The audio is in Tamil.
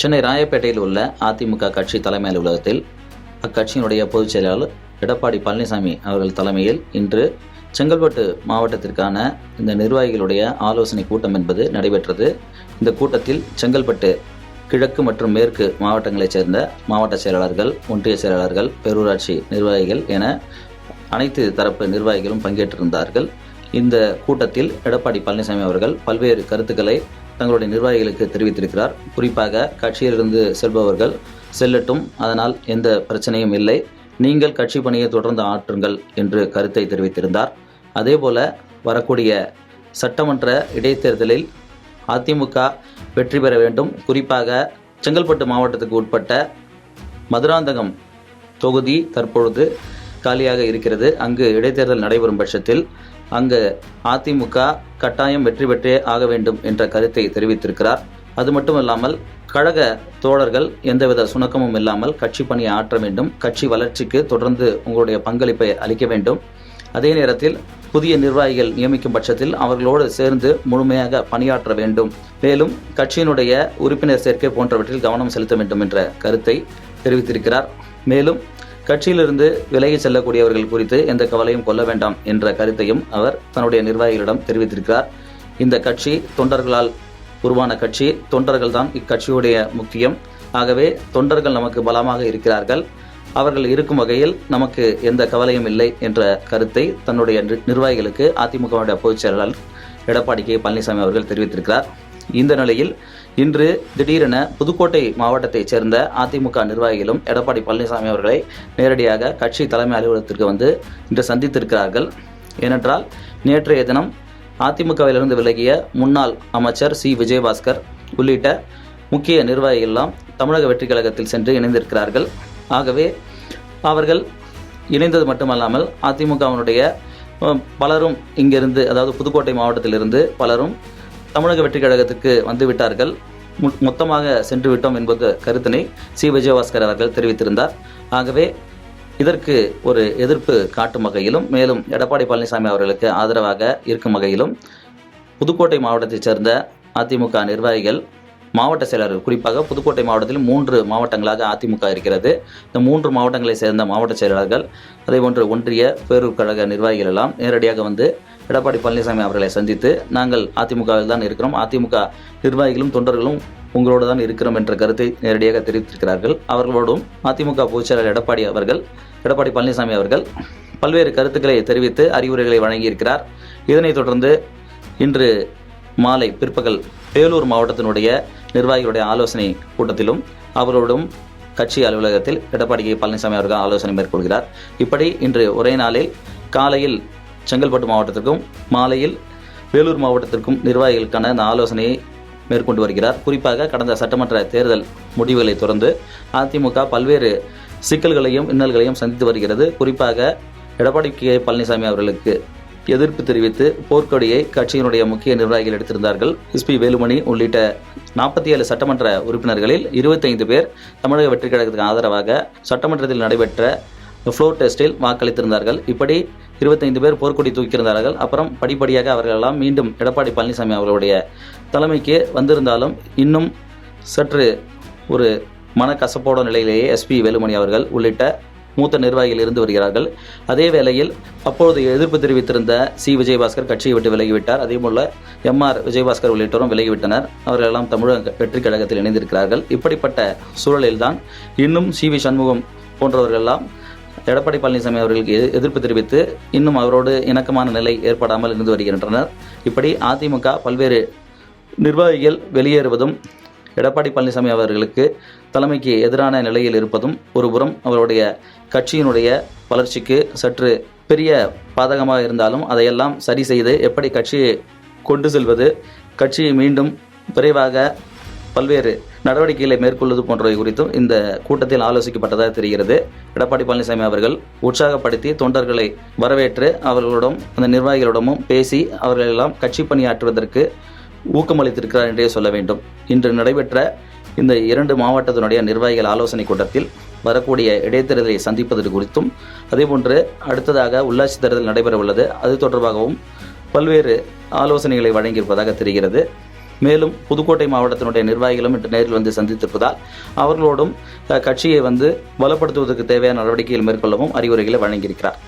சென்னை ராயப்பேட்டையில் உள்ள அதிமுக கட்சி தலைமை அலுவலகத்தில் அக்கட்சியினுடைய பொதுச் செயலாளர் எடப்பாடி பழனிசாமி அவர்கள் தலைமையில் இன்று செங்கல்பட்டு மாவட்டத்திற்கான இந்த நிர்வாகிகளுடைய ஆலோசனை கூட்டம் என்பது நடைபெற்றது. இந்த கூட்டத்தில் செங்கல்பட்டு கிழக்கு மற்றும் மேற்கு மாவட்டங்களைச் சேர்ந்த மாவட்ட செயலாளர்கள், ஒன்றிய செயலாளர்கள், பேரூராட்சி நிர்வாகிகள் என அனைத்து தரப்பு நிர்வாகிகளும் பங்கேற்றிருந்தார்கள். இந்த கூட்டத்தில் எடப்பாடி பழனிசாமி அவர்கள் பல்வேறு கருத்துக்களை தங்களுடைய நிர்வாகிகளுக்கு தெரிவித்திருக்கிறார். குறிப்பாக கட்சியிலிருந்து செல்பவர்கள் செல்லட்டும், அதனால் எந்த பிரச்சனையும் இல்லை, நீங்கள் கட்சி பணியை தொடர்ந்து ஆற்றுங்கள் என்று கருத்தை தெரிவித்திருந்தார். அதேபோல வரக்கூடிய சட்டமன்ற இடைத்தேர்தலில் அதிமுக வெற்றி பெற வேண்டும். குறிப்பாக செங்கல்பட்டு மாவட்டத்துக்கு உட்பட்ட மதுராந்தகம் தொகுதி தற்பொழுது காலியாக இருக்கிறது. அங்கு இடைத்தேர்தல் நடைபெறும் பட்சத்தில் அங்கு அதிமுக கட்டாயம் வெற்றி பெற்றே ஆக வேண்டும் என்ற கருத்தை தெரிவித்திருக்கிறார். அது மட்டுமல்லாமல் கழக தோழர்கள் எந்தவித சுணக்கமும் இல்லாமல் கட்சி பணியை ஆற்ற வேண்டும், கட்சி வளர்ச்சிக்கு தொடர்ந்து உங்களுடைய பங்களிப்பை அளிக்க வேண்டும். அதே நேரத்தில் புதிய நிர்வாகிகள் நியமிக்கும் பட்சத்தில் அவர்களோடு சேர்ந்து முழுமையாக பணியாற்ற வேண்டும். மேலும் கட்சியினுடைய உறுப்பினர் சேர்க்கை போன்றவற்றில் கவனம் செலுத்த வேண்டும் என்ற கருத்தை தெரிவித்திருக்கிறார். மேலும் கட்சியிலிருந்து விலகி செல்லக்கூடியவர்கள் குறித்து எந்த கவலையும் கொள்ள வேண்டாம் என்ற கருத்தையும் அவர் தன்னுடைய நிர்வாகிகளிடம் தெரிவித்திருக்கிறார். இந்த கட்சி தொண்டர்களால் உருவான கட்சி, தொண்டர்கள் தான் இக்கட்சியுடைய முக்கியம். ஆகவே தொண்டர்கள் நமக்கு பலமாக இருக்கிறார்கள், அவர்கள் இருக்கும் வகையில் நமக்கு எந்த கவலையும் இல்லை என்ற கருத்தை தன்னுடைய நிர்வாகிகளுக்கு அதிமுகவுடைய பொதுச் செயலாளர் எடப்பாடி பழனிசாமி அவர்கள் தெரிவித்திருக்கிறார். இந்த நிலையில் இன்று திடீரென புதுக்கோட்டை மாவட்டத்தைச் சேர்ந்த அதிமுக நிர்வாகிகளும் எடப்பாடி பழனிசாமி அவர்களை நேரடியாக கட்சி தலைமை அலுவலகத்திற்கு வந்து இன்று சந்தித்திருக்கிறார்கள். ஏனென்றால் நேற்றைய தினம் அதிமுகவிலிருந்து விலகிய முன்னாள் அமைச்சர் சி விஜயபாஸ்கர் உள்ளிட்ட முக்கிய நிர்வாகிகள் எல்லாம் தமிழக வெற்றி கழகத்தில் சென்று இணைந்திருக்கிறார்கள். ஆகவே அவர்கள் இணைந்தது மட்டுமல்லாமல் அதிமுகவினுடைய பலரும் இங்கிருந்து, அதாவது புதுக்கோட்டை மாவட்டத்திலிருந்து பலரும் தமிழக வெற்றி கழகத்துக்கு வந்து விட்டார்கள், மொத்தமாக சென்று விட்டோம் என்பது கருத்தினை சி விஜயபாஸ்கர் அவர்கள் தெரிவித்திருந்தார். ஆகவே இதற்கு ஒரு எதிர்ப்பு காட்டும் வகையிலும், மேலும் எடப்பாடி பழனிசாமி அவர்களுக்கு ஆதரவாக இருக்கும் வகையிலும் புதுக்கோட்டை மாவட்டத்தைச் சேர்ந்த அதிமுக நிர்வாகிகள், மாவட்ட செயலாளர்கள், குறிப்பாக புதுக்கோட்டை மாவட்டத்தில் 3 மாவட்டங்களாக அதிமுக இருக்கிறது. இந்த 3 மாவட்டங்களை சேர்ந்த மாவட்ட செயலாளர்கள், அதேபோன்று ஒன்றிய பேரூர் கழக நிர்வாகிகள் எல்லாம் நேரடியாக வந்து எடப்பாடி பழனிசாமி அவர்களை சந்தித்து, நாங்கள் அதிமுகவில் தான் இருக்கிறோம், அதிமுக நிர்வாகிகளும் தொண்டர்களும் உங்களோடு தான் இருக்கிறோம் என்ற கருத்தை நேரடியாக தெரிவித்திருக்கிறார்கள். அவர்களோடும் அதிமுக பொதுச் செயலாளர் எடப்பாடி பழனிசாமி அவர்கள் பல்வேறு கருத்துக்களை தெரிவித்து அறிவுரைகளை வழங்கியிருக்கிறார். இதனைத் தொடர்ந்து இன்று மாலை பிற்பகல் வேலூர் மாவட்டத்தினுடைய நிர்வாகிகளுடைய ஆலோசனை கூட்டத்திலும் அவரோடும் கட்சி அலுவலகத்தில் எடப்பாடி பழனிசாமி அவர்கள் ஆலோசனை மேற்கொள்கிறார். இப்படி இன்று ஒரே நாளில் காலையில் செங்கல்பட்டு மாவட்டத்திற்கும் மாலையில் வேலூர் மாவட்டத்திற்கும் நிர்வாகிகளுக்கான இந்த ஆலோசனையை மேற்கொண்டு வருகிறார். குறிப்பாக கடந்த சட்டமன்ற தேர்தல் முடிவுகளை தொடர்ந்து அதிமுக பல்வேறு சிக்கல்களையும் இன்னல்களையும் சந்தித்து வருகிறது. குறிப்பாக எடப்பாடி பழனிசாமி அவர்களுக்கு எதிர்ப்பு தெரிவித்து போர்க்கொடியை கட்சியினுடைய முக்கிய நிர்வாகிகள் எடுத்திருந்தார்கள். எஸ்பி வேலுமணி உள்ளிட்ட 47 சட்டமன்ற உறுப்பினர்களில் 25 பேர் தமிழக வெற்றி கழகத்துக்கு ஆதரவாக சட்டமன்றத்தில் நடைபெற்ற ஃப்ளோர் டெஸ்டில் வாக்களித்திருந்தார்கள். இப்படி 25 பேர் போர்க்கொடி தூக்கியிருந்தார்கள். அப்புறம் படிப்படியாக அவர்கள் எல்லாம் மீண்டும் எடப்பாடி பழனிசாமி அவர்களுடைய தலைமைக்கு வந்திருந்தாலும் இன்னும் சற்று ஒரு மனக்கசப்போட நிலையிலேயே எஸ்பி வேலுமணி அவர்கள் உள்ளிட்ட மூத்த நிர்வாகிகள் இருந்து வருகிறார்கள். அதே வேளையில் அப்பொழுது எதிர்ப்பு தெரிவித்திருந்த சி விஜயபாஸ்கர் கட்சியை விட்டு விலகிவிட்டார். அதேபோல MR விஜயபாஸ்கர் உள்ளிட்டோரும் விலகிவிட்டனர். அவர்களெல்லாம் தமிழக வெற்றி கழகத்தில் இணைந்திருக்கிறார்கள். இப்படிப்பட்ட சூழலில்தான் இன்னும் CV சண்முகம் போன்றவர்களெல்லாம் எடப்பாடி பழனிசாமி அவர்களுக்கு எதிர்ப்பு தெரிவித்து இன்னும் அவரோடு இணக்கமான நிலை ஏற்படாமல் இருந்து வருகின்றனர். இப்படி அதிமுக பல்வேறு நிர்வாகிகள் வெளியேறுவதும் எடப்பாடி பழனிசாமி அவர்களுக்கு தலைமைக்கு எதிரான நிலையில் இருப்பதும் ஒருபுறம் அவருடைய கட்சியினுடைய வளர்ச்சிக்கு சற்று பெரிய பாதகமாக இருந்தாலும் அதையெல்லாம் சரி செய்து எப்படி கட்சியை கொண்டு செல்வது, கட்சியை மீண்டும் விரைவாக பல்வேறு நடவடிக்கைகளை மேற்கொள்வது போன்றவை குறித்தும் இந்த கூட்டத்தில் ஆலோசிக்கப்பட்டதாக தெரிகிறது. எடப்பாடி பழனிசாமி அவர்கள் உற்சாகப்படுத்தி தொண்டர்களை வரவேற்று அவர்களுடன் அந்த நிர்வாகிகளிடமும் பேசி அவர்களெல்லாம் கட்சி பணியாற்றுவதற்கு ஊக்கமளித்திருக்கிறார் என்றே சொல்ல வேண்டும். இன்று நடைபெற்ற இந்த 2 மாவட்டத்தினுடைய நிர்வாகிகள் ஆலோசனை கூட்டத்தில் வரக்கூடிய இடைத்தேர்தலை சந்திப்பது குறித்தும், அதேபோன்று அடுத்ததாக உள்ளாட்சி தேர்தல் நடைபெற உள்ளது, அது தொடர்பாகவும் பல்வேறு ஆலோசனைகளை வழங்கியிருப்பதாக தெரிகிறது. மேலும் புதுக்கோட்டை மாவட்டத்தினுடைய நிர்வாகிகளும் இன்று நேரில் வந்து சந்தித்திருப்பதால் அவர்களோடும் கட்சியை பலப்படுத்துவதற்கு தேவையான நடவடிக்கைகள் மேற்கொள்ளவும் அறிவுரைகளை வழங்கியிருக்கிறார்.